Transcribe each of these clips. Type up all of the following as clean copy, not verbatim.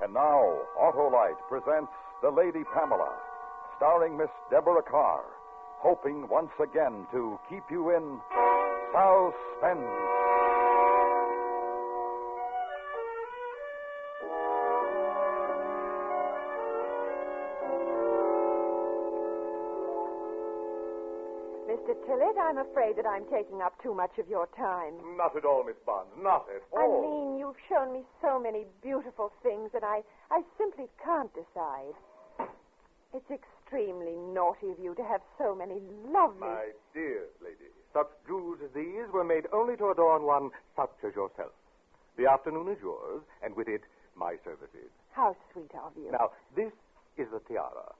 And now, Autolite presents The Lady Pamela, starring Miss Deborah Carr, hoping once again to keep you in suspense. Mr. Tillett, I'm afraid that I'm taking up too much of your time. Not at all, Miss Barnes. Not at all. I mean, you've shown me so many beautiful things that I simply can't decide. It's extremely naughty of you to have so many lovely... My dear lady, such jewels as these were made only to adorn one such as yourself. The afternoon is yours, and with it, my services. How sweet of you. Now, this is the tiara.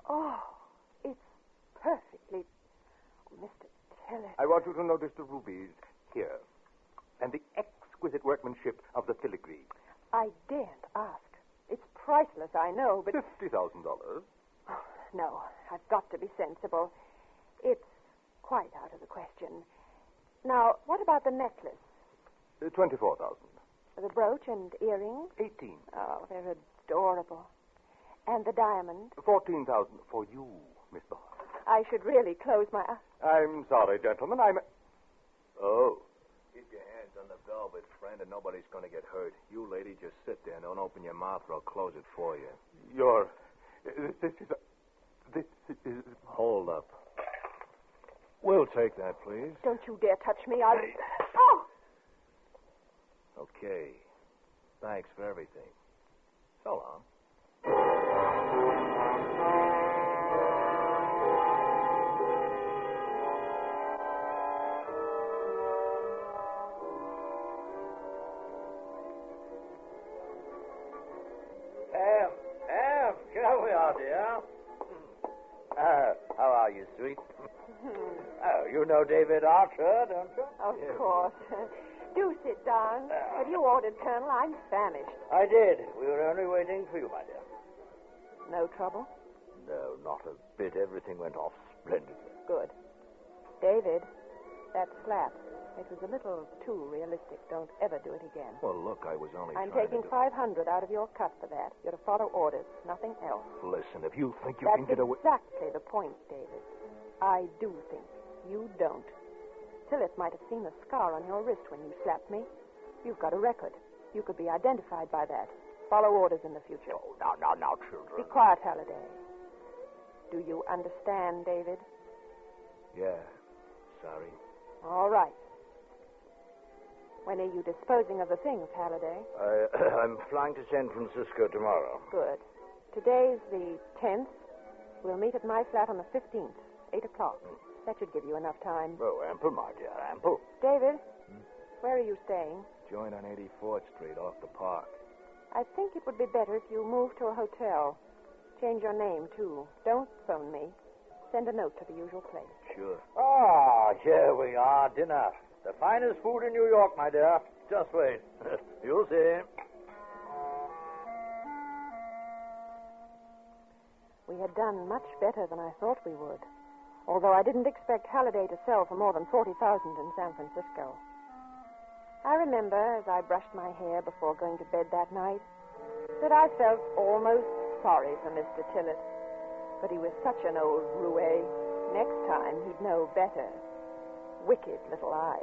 Oh, it's perfectly... Mr. Tillett. I want you to notice the rubies here, and the exquisite workmanship of the filigree. I daren't ask. It's priceless, I know, but... $50,000. Oh, no, I've got to be sensible. It's quite out of the question. Now, what about the necklace? $24,000. The brooch and earrings? $18,000. Oh, they're adorable. And the diamond? $14,000 for you, Miss Barnes. I should really close my eyes. I'm sorry, gentlemen. Oh. Keep your hands on the velvet, friend, and nobody's going to get hurt. You, lady, just sit there and don't open your mouth or I'll close it for you. This is... Hold up. We'll take that, please. Don't you dare touch me. Oh! Okay. Thanks for everything. So long. Here we are, dear. How are you, sweet? Oh, you know David Archer, don't you? Of course. Do sit down. Have you ordered, Colonel? I'm famished. I did. We were only waiting for you, my dear. No trouble? No, not a bit. Everything went off splendidly. Good. David, that slap. It was a little too realistic. Don't ever do it again. Well, look, I was only I'm trying taking to... $500 out of your cut for that. You're to follow orders, nothing else. Listen, if you think you That's can get away... exactly the point, David. I do think. You don't. Tillett might have seen the scar on your wrist when you slapped me. You've got a record. You could be identified by that. Follow orders in the future. Oh, now, children. Be quiet, Halliday. Do you understand, David? Yeah, sorry. All right. When are you disposing of the things, Halliday? I'm flying to San Francisco tomorrow. Good. Today's the 10th. We'll meet at my flat on the 15th, 8 o'clock. That should give you enough time. Oh, ample, my dear, ample. David, where are you staying? Joint on 84th Street, off the park. I think it would be better if you moved to a hotel. Change your name, too. Don't phone me. Send a note to the usual place. Sure. Ah, here we are, dinner. The finest food in New York, my dear. Just wait. You'll see. We had done much better than I thought we would, although I didn't expect Halliday to sell for more than $40,000 in San Francisco. I remember, as I brushed my hair before going to bed that night, that I felt almost sorry for Mr. Tillett. But he was such an old roue. Next time, he'd know better. Wicked little eyes.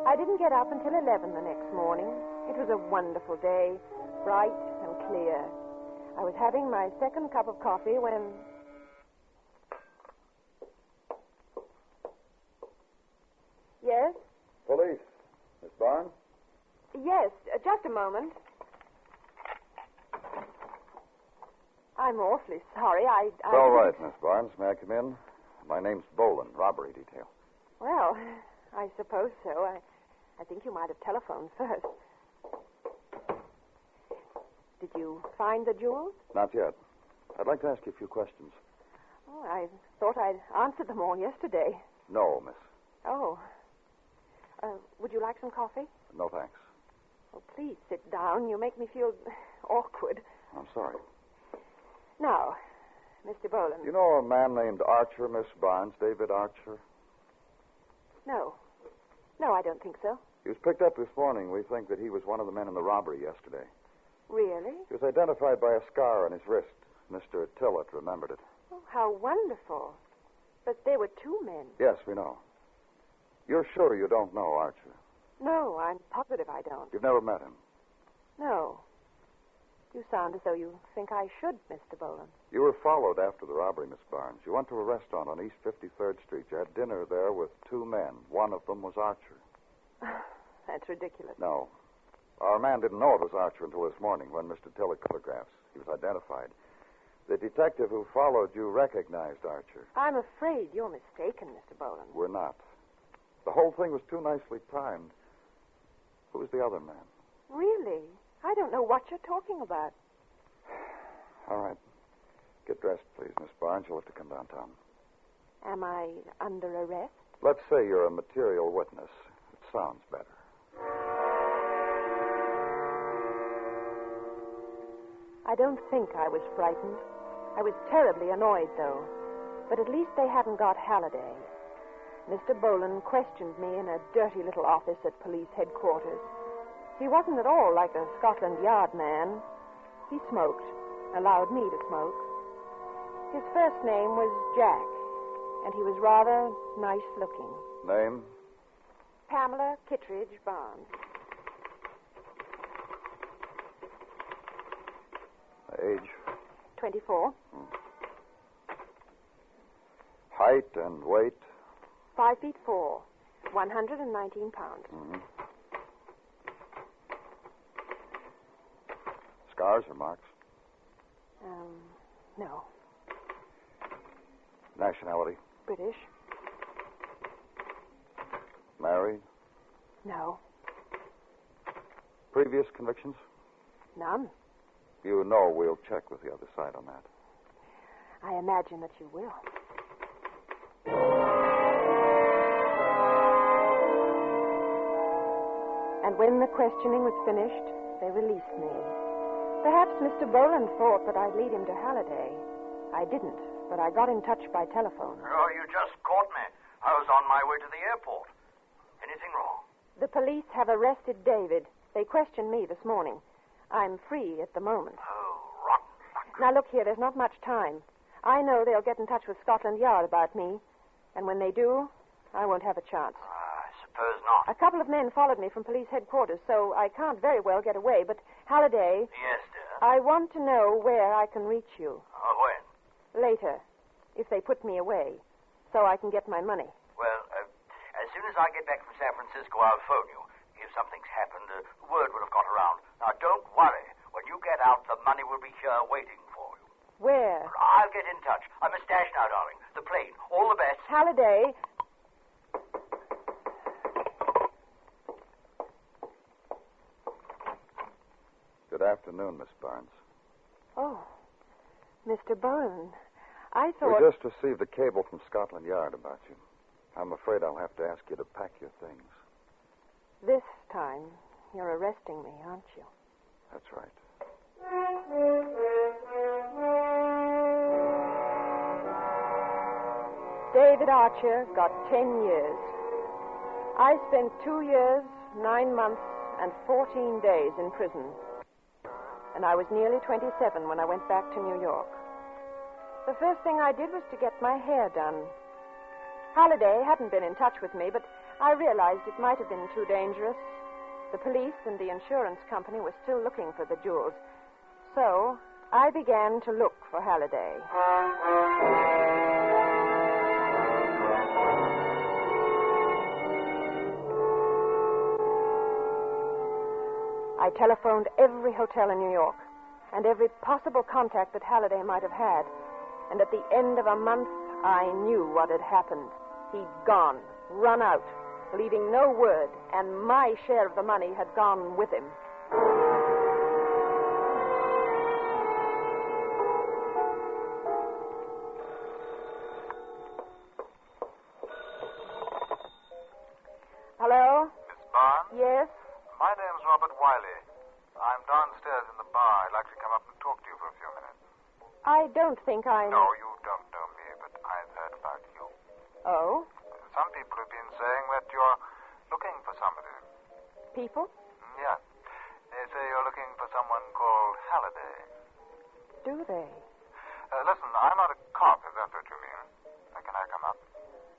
I didn't get up until 11 the next morning. It was a wonderful day, bright and clear. I was having my second cup of coffee when... Yes? Police. Miss Barnes? Yes, just a moment. I'm awfully sorry. It's all right, Miss Barnes. May I come in? My name's Boland, robbery detail. Well, I suppose so. I think you might have telephoned first. Did you find the jewels? Not yet. I'd like to ask you a few questions. Oh, I thought I'd answered them all yesterday. No, miss. Oh. Would you like some coffee? No, thanks. Oh, please sit down. You make me feel awkward. I'm sorry. Now, Mr. Boland. You know a man named Archer, Miss Barnes, David Archer? No. No, I don't think so. He was picked up this morning. We think that he was one of the men in the robbery yesterday. Really? He was identified by a scar on his wrist. Mr. Tillett remembered it. Oh, how wonderful. But there were two men. Yes, we know. You're sure you don't know Archer? No, I'm positive I don't. You've never met him? No. You sound as though you think I should, Mr. Boland. You were followed after the robbery, Miss Barnes. You went to a restaurant on East 53rd Street. You had dinner there with two men. One of them was Archer. That's ridiculous. No. Our man didn't know it was Archer until this morning when Mr. Tillett photographs. He was identified. The detective who followed you recognized Archer. I'm afraid you're mistaken, Mr. Boland. We're not. The whole thing was too nicely timed. Who was the other man? Really? I don't know what you're talking about. All right. Get dressed, please, Miss Barnes. You'll have to come downtown. Am I under arrest? Let's say you're a material witness. It sounds better. I don't think I was frightened. I was terribly annoyed, though. But at least they hadn't got Halliday. Mr. Boland questioned me in a dirty little office at police headquarters. He wasn't at all like a Scotland Yard man. He smoked, allowed me to smoke. His first name was Jack, and he was rather nice-looking. Name? Pamela Kittredge Barnes. Age? 24. Height and weight? 5'4", 119 pounds. Mm-hmm. Scars or marks? No. Nationality? British? Married? No. Previous convictions? None. You know we'll check with the other side on that. I imagine that you will. And when the questioning was finished, they released me. Perhaps Mr. Boland thought that I'd lead him to Halliday. I didn't, but I got in touch by telephone. Oh, you just caught me. I was on my way to the airport. Anything wrong? The police have arrested David. They questioned me this morning. I'm free at the moment. Oh, rotten luck. Now, look here, there's not much time. I know they'll get in touch with Scotland Yard about me. And when they do, I won't have a chance. I suppose not. A couple of men followed me from police headquarters, so I can't very well get away. But, Halliday, Yes, dear. I want to know where I can reach you. When? Later, if they put me away, so I can get my money. Well, as soon as I get back from San Francisco, I'll phone you. If something's happened, word will have got around. Now, don't worry. When you get out, the money will be here waiting for you. Where? I'll get in touch. I'm a stash now, darling. The plane. All the best. Halliday. Good afternoon, Miss Barnes. Oh, Mr. Boland. I thought... We just received a cable from Scotland Yard about you. I'm afraid I'll have to ask you to pack your things. This time, you're arresting me, aren't you? That's right. David Archer got 10 years. I spent 2 years, 9 months, and 14 days in prison. And I was nearly 27 when I went back to New York. The first thing I did was to get my hair done. Halliday hadn't been in touch with me, but I realized it might have been too dangerous. The police and the insurance company were still looking for the jewels. So I began to look for Halliday. I telephoned every hotel in New York and every possible contact that Halliday might have had. And at the end of a month, I knew what had happened. He'd gone, run out, leaving no word, and my share of the money had gone with him. Hello? Miss Barnes? Yes? My name's Robert Wiley. I'm downstairs in the bar. I'd like to come up and talk to you for a few minutes. I don't think I... No, you don't know me, but I've heard about you. Oh? Some people have been saying that you're looking for somebody. People? Yeah. They say you're looking for someone called Halliday. Do they? Listen, I'm not a cop, if that's what you mean. Can I come up?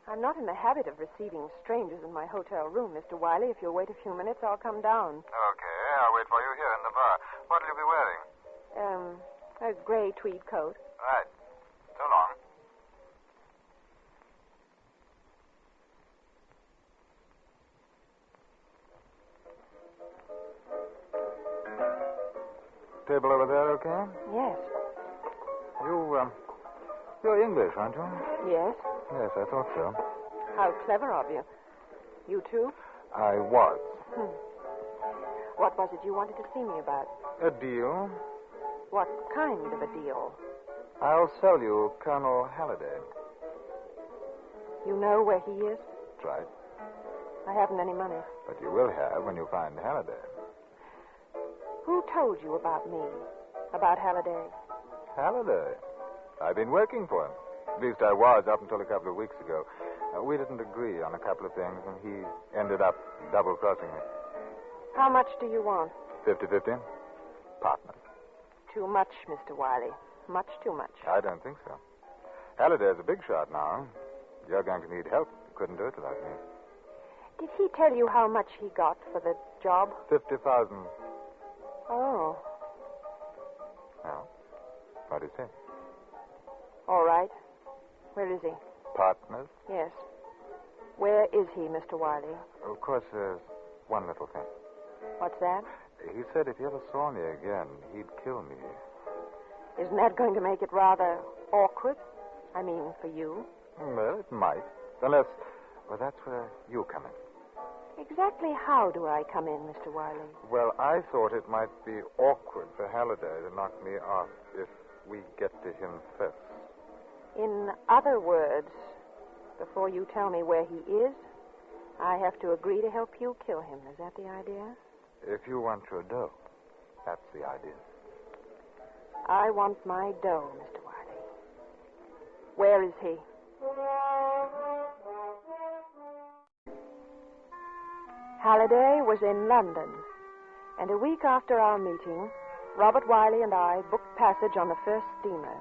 I'm not in the habit of receiving strangers in my hotel room, Mr. Wiley. If you'll wait a few minutes, I'll come down. Okay, I'll wait for you here in the bar. What'll you be wearing? A gray tweed coat. Right. So long. Table over there, okay? Yes. You're English, aren't you? Yes? Yes, I thought so. How clever of you. You too? I was. What was it you wanted to see me about? A deal? What kind of a deal? I'll sell you Colonel Halliday. You know where he is? That's right. I haven't any money. But you will have when you find Halliday. Who told you about me? About Halliday? Halliday? I've been working for him. At least I was up until a couple of weeks ago. We didn't agree on a couple of things, and he ended up double-crossing me. How much do you want? 50-50? Partners. Too much, Mr. Wiley. Much too much. I don't think so. Halliday's a big shot now. You're going to need help. You couldn't do it without me. Did he tell you how much he got for the job? 50,000. Oh. Well, what do you say? All right. Where is he? Partners? Yes. Where is he, Mr. Wiley? Of course, there's one little thing. What's that? He said if he ever saw me again, he'd kill me. Isn't that going to make it rather awkward? I mean, for you? Well, it might. Unless, well, that's where you come in. Exactly how do I come in, Mr. Wiley? Well, I thought it might be awkward for Halliday to knock me off if we get to him first. In other words, before you tell me where he is, I have to agree to help you kill him. Is that the idea? If you want your dough, that's the idea. I want my dough, Mr. Wiley. Where is he? Halliday was in London, and a week after our meeting, Robert Wiley and I booked passage on the first steamer.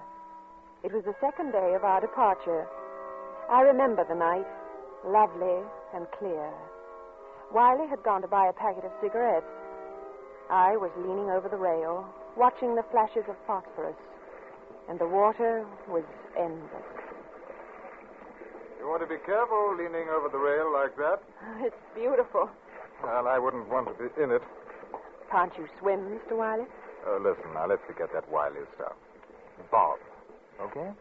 It was the second day of our departure. I remember the night, lovely and clear. Wiley had gone to buy a packet of cigarettes. I was leaning over the rail, watching the flashes of phosphorus, and the water was endless. You want to be careful leaning over the rail like that. It's beautiful. Well, I wouldn't want to be in it. Can't you swim, Mr. Wiley? Listen, now, let's forget that Wiley stuff. Bob, okay?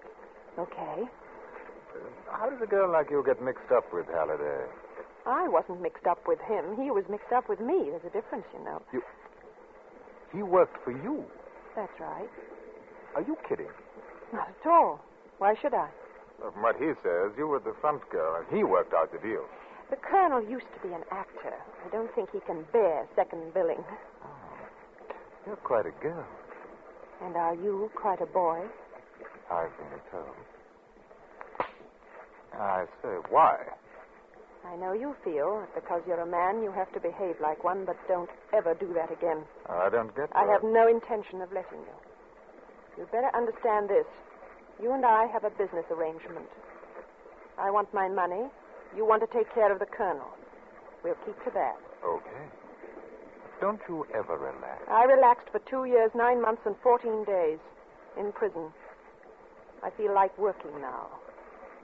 Okay. How does a girl like you get mixed up with Halliday? I wasn't mixed up with him. He was mixed up with me. There's a difference, you know. He worked for you. That's right. Are you kidding? Not at all. Why should I? From what he says, you were the front girl, and he worked out the deal. The Colonel used to be an actor. I don't think he can bear second billing. Oh, you're quite a girl. And are you quite a boy? I've been told. I say, why? I know you feel that because you're a man, you have to behave like one, but don't ever do that again. I don't get that. I have no intention of letting you. You'd better understand this. You and I have a business arrangement. I want my money. You want to take care of the Colonel. We'll keep to that. Okay. Don't you ever relax? I relaxed for 2 years, 9 months, and 14 days in prison. I feel like working now.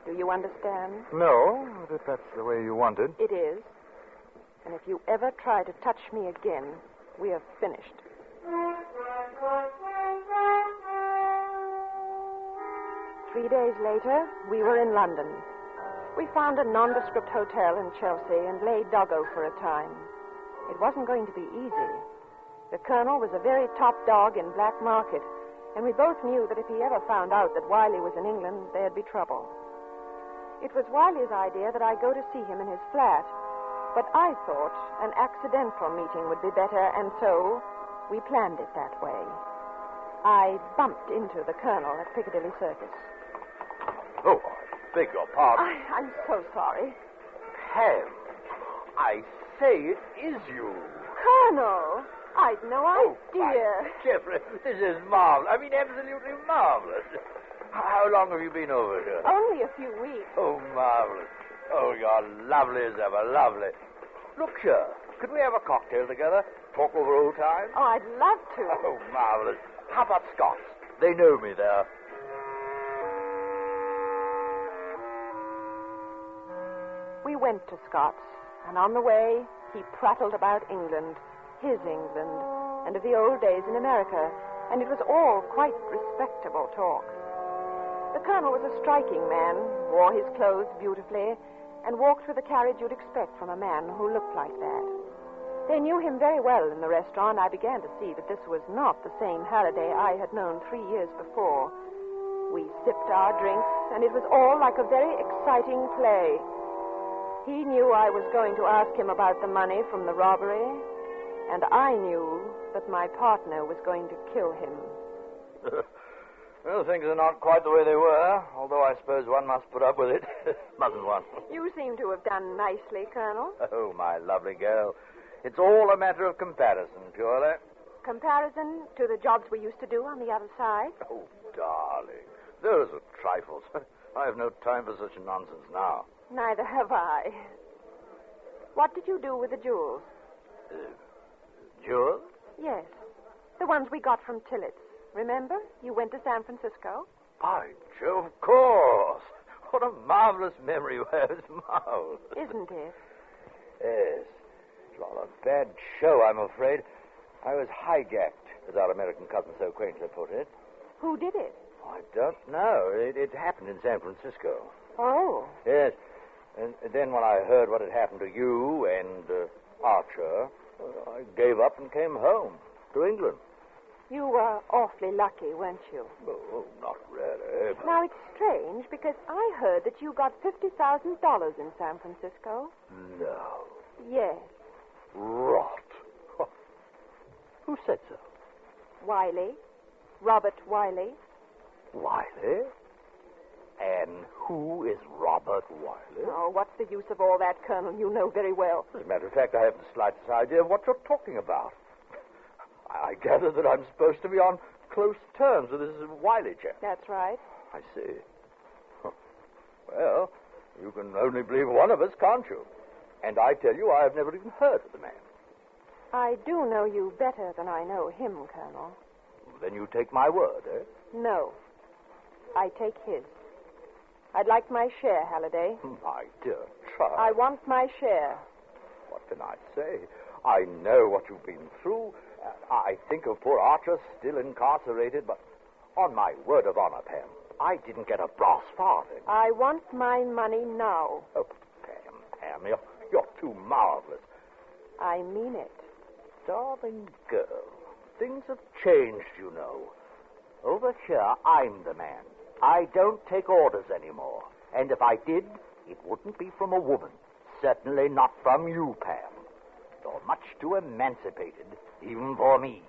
Do you understand? No, but if that's the way you wanted. It is. And if you ever try to touch me again, we are finished. 3 days later, we were in London. We found a nondescript hotel in Chelsea and lay doggo for a time. It wasn't going to be easy. The Colonel was a very top dog in black market, and we both knew that if he ever found out that Wiley was in England, there'd be trouble. It was Wiley's idea that I go to see him in his flat, but I thought an accidental meeting would be better, and so we planned it that way. I bumped into the Colonel at Piccadilly Circus. Oh, I beg your pardon. I'm so sorry. Pam, I say it is you. Colonel, I'd no idea. Jeffrey, this is marvelous. I mean, absolutely marvelous. How long have you been over here? Only a few weeks. Oh, marvelous. Oh, you're lovely as ever, lovely. Look here, could we have a cocktail together? Talk over old times? Oh, I'd love to. Oh, marvelous. How about Scots? They know me there. We went to Scott's, and on the way, he prattled about England, his England, and of the old days in America, and it was all quite respectable talk. The Colonel was a striking man, wore his clothes beautifully, and walked with the carriage you'd expect from a man who looked like that. They knew him very well in the restaurant. I began to see that this was not the same Halliday I had known 3 years before. We sipped our drinks, and it was all like a very exciting play. He knew I was going to ask him about the money from the robbery, and I knew that my partner was going to kill him. Well, things are not quite the way they were, although I suppose one must put up with it. Mustn't one? You seem to have done nicely, Colonel. Oh, my lovely girl. It's all a matter of comparison, purely. Comparison to the jobs we used to do on the other side? Oh, darling. Those are trifles. I have no time for such nonsense now. Neither have I. What did you do with the jewels? Jewels? Yes. The ones we got from Tillett's. Remember? You went to San Francisco. By Jove, of course. What a marvelous memory you have. It's marvelous. Isn't it? Yes. It's rather a bad show, I'm afraid. I was hijacked, as our American cousin so quaintly put it. Who did it? I don't know. It happened in San Francisco. Oh. Yes. And then when I heard what had happened to you and Archer, I gave up and came home to England. You were awfully lucky, weren't you? Oh, not really. Now, it's strange because I heard that you got $50,000 in San Francisco. No. Yes. Rot. Who said so? Wiley. Robert Wiley. Wiley? And who is Robert Wiley? Oh, what's the use of all that, Colonel? You know very well. As a matter of fact, I haven't the slightest idea of what you're talking about. I gather that I'm supposed to be on close terms with this Wiley chap. That's right. I see. Well, you can only believe one of us, can't you? And I tell you, I have never even heard of the man. I do know you better than I know him, Colonel. Then you take my word, eh? No. I take his. I'd like my share, Halliday. My dear child. I want my share. What can I say? I know what you've been through. I think of poor Archer still incarcerated, but on my word of honor, Pam, I didn't get a brass farthing. I want my money now. Oh, Pam, you're too marvelous. I mean it. Darling girl, things have changed, you know. Over here, I'm the man. I don't take orders anymore. And if I did, it wouldn't be from a woman. Certainly not from you, Pam. You're much too emancipated, even for me.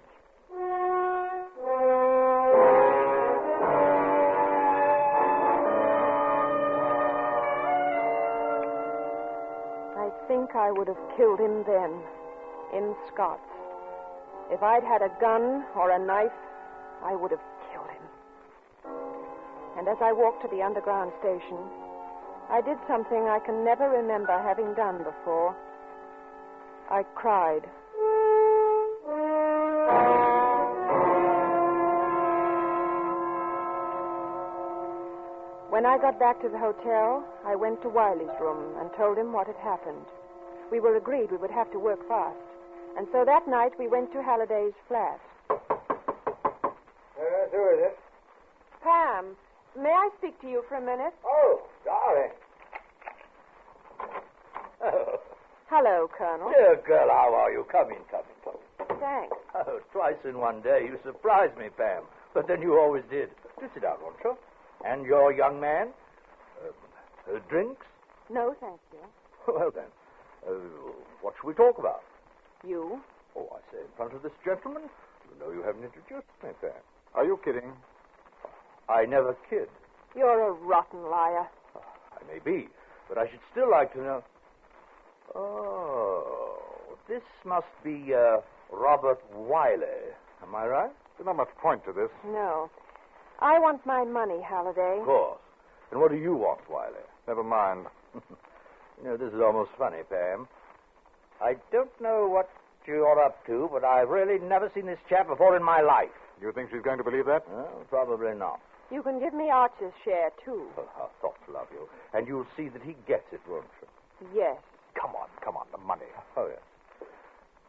I think I would have killed him then, in Scots. If I'd had a gun or a knife, I would have killed him. And as I walked to the underground station, I did something I can never remember having done before. I cried. When I got back to the hotel, I went to Wiley's room and told him what had happened. We were agreed we would have to work fast. And so that night we went to Halliday's flat. Who is it? Pam, may I speak to you for a minute? Oh, darling. Oh. Hello, Colonel. Dear girl, how are you? Come in. Thanks. Oh, twice in one day. You surprised me, Pam. But then you always did. Do sit down, won't you? And your young man? Drinks? No, thank you. Well, then, what should we talk about? You? Oh, I say, in front of this gentleman? You know you haven't introduced me, Pam. Are you kidding? I never kid. You're a rotten liar. I may be, but I should still like to know. Oh, this must be Robert Wiley. Am I right? There's not much point to this. No. I want my money, Halliday. Of course. And what do you want, Wiley? Never mind. You know, this is almost funny, Pam. I don't know what you're up to, but I've really never seen this chap before in my life. You think she's going to believe that? Well, probably not. You can give me Archer's share, too. Oh, how thoughtful of you. And you'll see that he gets it, won't you? Yes. Come on, the money. Oh, yes.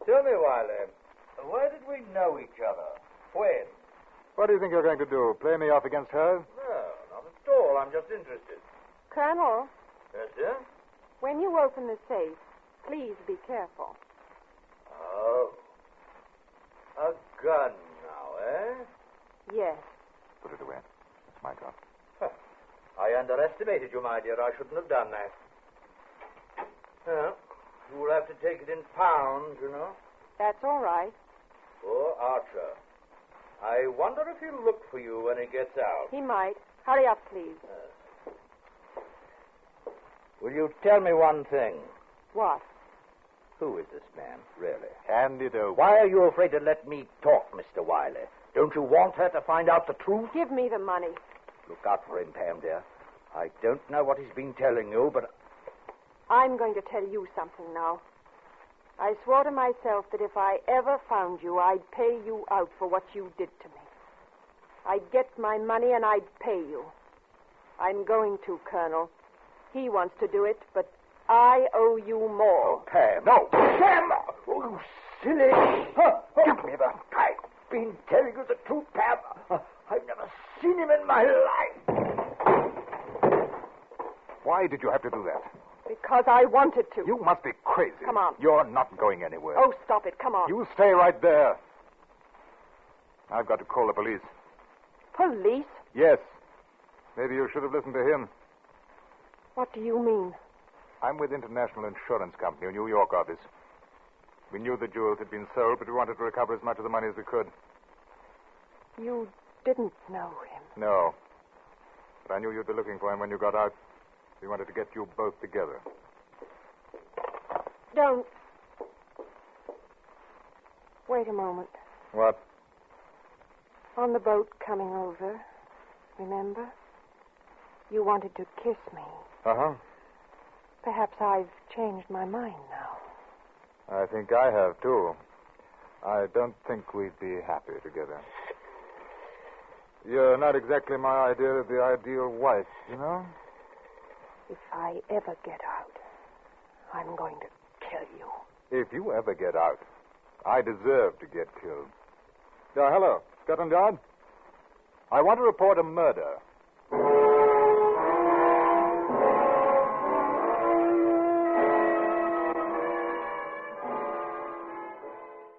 Tell me, Wiley, where did we know each other? When? What do you think you're going to do? Play me off against her? No, not at all. I'm just interested. Colonel, Yes, sir? when you open the safe, please be careful. Oh. A gun now, eh? Yes. Put it away. It's my gun. Huh. I underestimated you, my dear. I shouldn't have done that. Well, you'll have to take it in pounds, you know. That's all right. Poor Archer. I wonder if he'll look for you when he gets out. He might. Hurry up, please. Will you tell me one thing? What? Who is this man, really? Hand it over. Why are you afraid to let me talk, Mr. Wiley? Don't you want her to find out the truth? Give me the money. Look out for him, Pam, dear. I don't know what he's been telling you, but... I'm going to tell you something now. I swore to myself that if I ever found you, I'd pay you out for what you did to me. I'd get my money and I'd pay you. I'm going to, Colonel. He wants to do it, but I owe you more. Oh, Pam. No. Pam! Oh, you silly. Give me the... I've been telling you the truth, Pam. I've never seen him in my life. Why did you have to do that? Because I wanted to. You must be crazy. Come on. You're not going anywhere. Oh, stop it. Come on. You stay right there. I've got to call the police. Police? Yes. Maybe you should have listened to him. What do you mean? I'm with International Insurance Company, a New York office. We knew the jewels had been sold, but we wanted to recover as much of the money as we could. You didn't know him. No. But I knew you'd be looking for him when you got out. We wanted to get you both together. Don't. Wait a moment. What? On the boat coming over, remember? You wanted to kiss me. Uh-huh. Perhaps I've changed my mind now. I think I have, too. I don't think we'd be happy together. You're not exactly my idea of the ideal wife, you know? If I ever get out, I'm going to kill you. If you ever get out, I deserve to get killed. Hello, Scotland Yard? I want to report a murder.